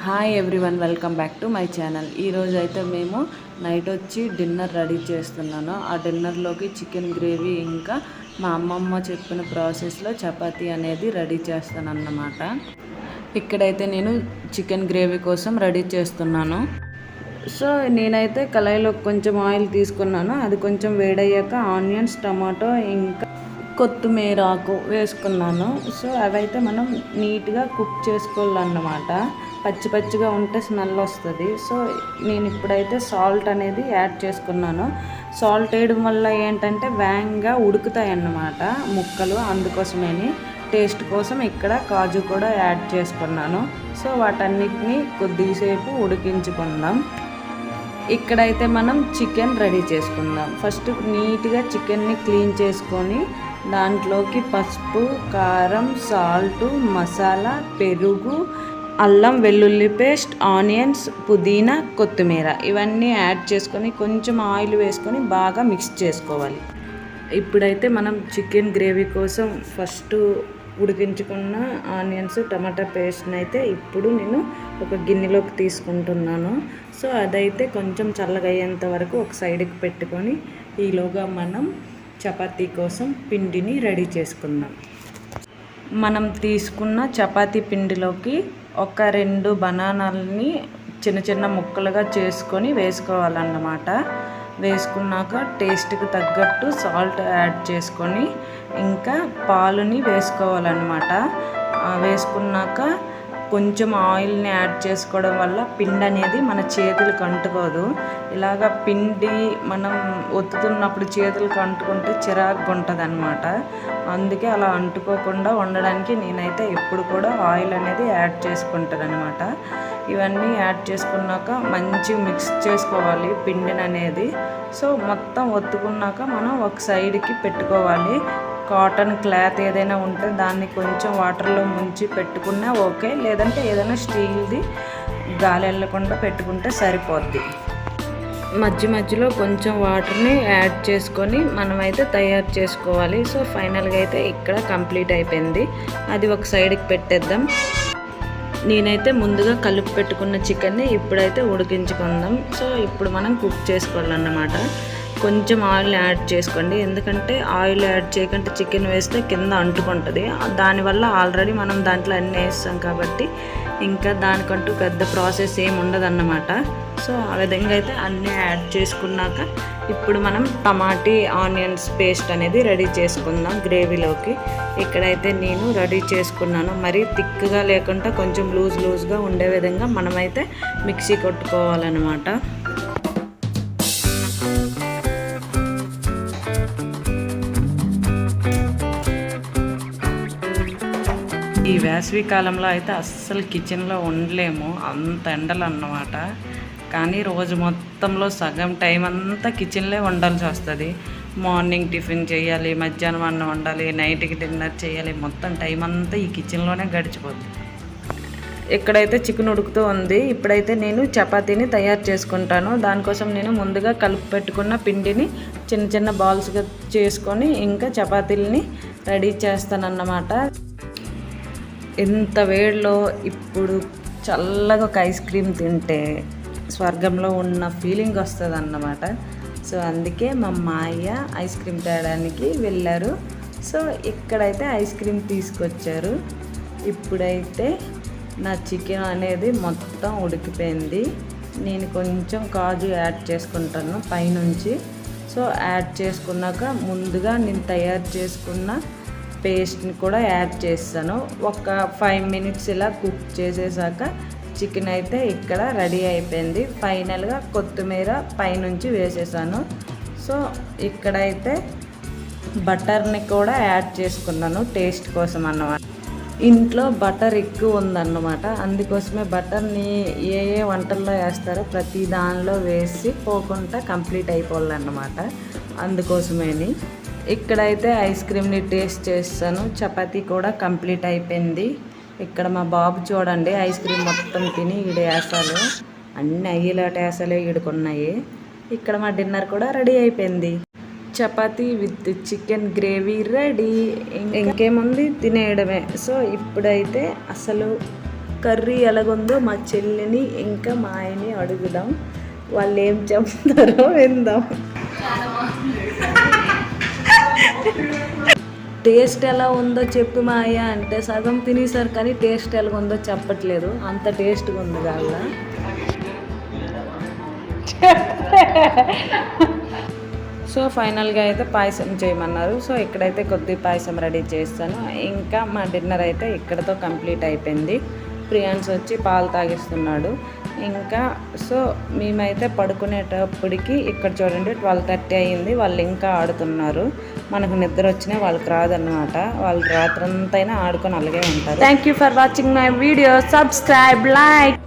Hi everyone, welcome back to my channel. ఈరోజు అయితే మేము నైట్ వచ్చి డిన్నర్ రెడీ చేస్తున్నాను. ఆ డిన్నర్లోకి చికెన్ గ్రేవీ ఇంకా మా అమ్మమ్మ చెప్పిన ప్రాసెస్లో చపాతీ అనేది రెడీ చేస్తాను అన్నమాట. ఇక్కడైతే నేను చికెన్ గ్రేవీ కోసం రెడీ చేస్తున్నాను. సో నేనైతే కళాయిలో కొంచెం ఆయిల్ తీసుకున్నాను. అది కొంచెం వేడయ్యాక ఆనియన్స్, టమాటో ఇంకా కొత్తిమీర ఆకు వేసుకున్నాను. సో అవైతే మనం నీట్గా కుక్ చేసుకోవాలన్నమాట. పచ్చి పచ్చిగా ఉంటే స్మెల్ వస్తుంది. సో నేను ఇప్పుడైతే సాల్ట్ అనేది యాడ్ చేసుకున్నాను. సాల్ట్ వేయడం వల్ల ఏంటంటే వేగంగా ఉడుకుతాయి అన్నమాట ముక్కలు. అందుకోసమని టేస్ట్ కోసం ఇక్కడ కాజు కూడా యాడ్ చేసుకున్నాను. సో వాటన్నిటిని కొద్దిసేపు ఉడికించుకుందాం. ఇక్కడైతే మనం చికెన్ రెడీ చేసుకుందాం. ఫస్ట్ నీట్గా చికెన్ని క్లీన్ చేసుకొని దాంట్లోకి పసుపు, కారం, సాల్ట్, మసాలా, పెరుగు, అల్లం వెల్లుల్లి పేస్ట్, ఆనియన్స్, పుదీనా, కొత్తిమీర ఇవన్నీ యాడ్ చేసుకొని కొంచెం ఆయిల్ వేసుకొని బాగా మిక్స్ చేసుకోవాలి. ఇప్పుడైతే మనం చికెన్ గ్రేవీ కోసం ఫస్ట్ ఉడికించుకున్న ఆనియన్స్, టమాటా పేస్ట్ని అయితే ఇప్పుడు నేను ఒక గిన్నెలోకి తీసుకుంటున్నాను. సో అదైతే కొంచెం చల్లగా అయ్యేంత వరకు ఒక సైడ్కి పెట్టుకొని ఈలోగా మనం చపాతీ కోసం పిండిని రెడీ చేసుకుందాం. మనం తీసుకున్న చపాతీ పిండిలోకి ఒక 2 బనానాలని చిన్న చిన్న ముక్కలుగా చేసుకొని వేసుకోవాలన్నమాట. వేసుకున్నాక టేస్ట్కి తగ్గట్టు సాల్ట్ యాడ్ చేసుకొని ఇంకా పాలుని వేసుకోవాలన్నమాట. వేసుకున్నాక కొంచెం ఆయిల్ని యాడ్ చేసుకోవడం వల్ల పిండి అనేది మన చేతులకు అంటుకోదు. ఇలాగ పిండి మనం ఒత్తుతున్నప్పుడు చేతులకు అంటుకుంటే చిరాకుగా ఉంటుంది అన్నమాట. అందుకే అలా అంటుకోకుండా ఉండడానికి నేనైతే ఎప్పుడు కూడా ఆయిల్ అనేది యాడ్ చేసుకుంటాను అనమాట. ఇవన్నీ యాడ్ చేసుకున్నాక మంచిగా మిక్స్ చేసుకోవాలి పిండిని అనేది. సో మొత్తం ఒత్తుకున్నాక మనం ఒక సైడ్కి పెట్టుకోవాలి. కాటన్ క్లాత్ ఏదైనా ఉంటే దాన్ని కొంచెం వాటర్లో ముంచి పెట్టుకున్నా ఓకే, లేదంటే ఏదైనా స్టీల్ది గాలి వెళ్ళకుండా పెట్టుకుంటే సరిపోద్ది. మధ్యలో కొంచెం వాటర్ని యాడ్ చేసుకొని మనమైతే తయారు చేసుకోవాలి. సో ఫైనల్గా అయితే ఇక్కడ కంప్లీట్ అయిపోయింది. అది ఒక సైడ్కి పెట్టేద్దాం. నేనైతే ముందుగా కలిపి పెట్టుకున్న చికెన్ని ఇప్పుడైతే ఉడికించుకుందాం. సో ఇప్పుడు మనం కుక్ చేసుకోవాలన్నమాట. కొంచెం ఆయిల్ యాడ్ చేసుకోండి, ఎందుకంటే ఆయిల్ యాడ్ చేయకుండా చికెన్ వేస్తే కింద అంటుకుంటుంది. దానివల్ల ఆల్రెడీ మనం దాంట్లో అన్నీ వేస్తాం కాబట్టి ఇంకా దానికంటూ పెద్ద ప్రాసెస్ ఏమి ఉండదన్నమాట. సో ఆ విధంగా అయితే అన్నీ యాడ్ చేసుకున్నాక ఇప్పుడు మనం టమాటీ ఆనియన్స్ పేస్ట్ అనేది రెడీ చేసుకుందాం గ్రేవీలోకి. ఇక్కడైతే నేను రెడీ చేసుకున్నాను. మరీ థిక్గా లేకుండా కొంచెం లూజ్గా ఉండే విధంగా మనమైతే మిక్సీ కొట్టుకోవాలన్నమాట. ఈ వేసవి కాలంలో అయితే అస్సలు కిచెన్లో ఉండలేము, అంత ఎండలు అన్నమాట. కానీ రోజు మొత్తంలో సగం టైం అంతా కిచెన్లో ఉండాల్సి వస్తుంది. మార్నింగ్ టిఫిన్ చేయాలి, మధ్యాహ్నం అన్నం వండాలి, నైట్కి డిన్నర్ చేయాలి. మొత్తం టైం అంతా ఈ కిచెన్లోనే గడిచిపోతుంది. ఇక్కడైతే చికెన్ ఉడుకుతూ ఉంది. ఇప్పుడైతే నేను చపాతీని తయారు చేసుకుంటాను. దానికోసం నేను ముందుగా కలిపి పెట్టుకున్న పిండిని చిన్న చిన్న బాల్స్గా చేసుకొని ఇంకా చపాతీలని రెడీ చేస్తానన్నమాట. ఎంత వేడిలో ఇప్పుడు చల్లగా ఒక ఐస్ క్రీమ్ తింటే స్వర్గంలో ఉన్న ఫీలింగ్ వస్తుంది అన్నమాట. సో అందుకే మా మాయ్య ఐస్ క్రీమ్ తేయడానికి వెళ్ళారు. సో ఇక్కడైతే ఐస్ క్రీమ్ తీసుకొచ్చారు. ఇప్పుడైతే నా చికెన్ అనేది మొత్తం ఉడికిపోయింది. నేను కొంచెం కాజు యాడ్ చేసుకుంటాను పైనుంచి. సో యాడ్ చేసుకున్నాక ముందుగా నేను తయారు చేసుకున్న పేస్ట్ని కూడా యాడ్ చేస్తాను. ఒక 5 మినిట్స్ ఇలా కుక్ చేసేసాక చికెన్ అయితే ఇక్కడ రెడీ అయిపోయింది. ఫైనల్గా కొత్తిమీర పైనుంచి వేసేసాను. సో ఇక్కడైతే బటర్ని కూడా యాడ్ చేసుకున్నాను టేస్ట్ కోసం అన్నమాట. ఇంట్లో బటర్ ఎక్కువ ఉందన్నమాట. అందుకోసమే బటర్ని ఏ వంటల్లో వేస్తారో ప్రతి దానిలో వేసి పోకుండా కంప్లీట్ అయిపోవాలన్నమాట. అందుకోసమేని ఇక్కడైతే ఐస్ క్రీమ్ని టేస్ట్ చేస్తాను. చపాతీ కూడా కంప్లీట్ అయిపోయింది. ఇక్కడ మా బాబు చూడండి ఐస్ క్రీమ్ మొత్తం తిని ఈడు వేసాలు అన్నీ అయ్యేలాట వేసాలే ఈడుకున్నాయి. ఇక్కడ మా డిన్నర్ కూడా రెడీ అయిపోయింది. Chapati with chicken gravy ready. ఇంకేముంది, తినేయడమే. సో ఇప్పుడైతే అసలు కర్రీ ఎలాగుందో మా చెల్లిని ఇంకా మా ఆయన్ని అడుగుదాం, వాళ్ళు ఏం చెప్తారో విందాం. టేస్ట్ ఎలా ఉందో చెప్పు మాయ అంటే సగం తినేసారు కానీ టేస్ట్ ఎలా ఉందో చెప్పట్లేదు, అంత టేస్ట్గా ఉంది కాళ్ళ. సో ఫైనల్గా అయితే పాయసం చేయమన్నారు. సో ఇక్కడైతే కొద్ది పాయసం రెడీ చేస్తాను. ఇంకా మా డిన్నర్ అయితే ఇక్కడతో కంప్లీట్ అయిపోయింది. ప్రియాన్స్ వచ్చి పాలు తాగిస్తున్నాడు. ఇంకా సో మేమైతే పడుకునేటప్పటికి ఇక్కడ చూడండి 12:30 అయ్యింది. వాళ్ళు ఇంకా ఆడుతున్నారు. మనకు నిద్ర వచ్చినా వాళ్ళకి రాదన్నమాట. వాళ్ళు రాత్రంతైనా ఆడుకొని అలాగే ఉంటారు. Thank you for watching my video. Subscribe, like.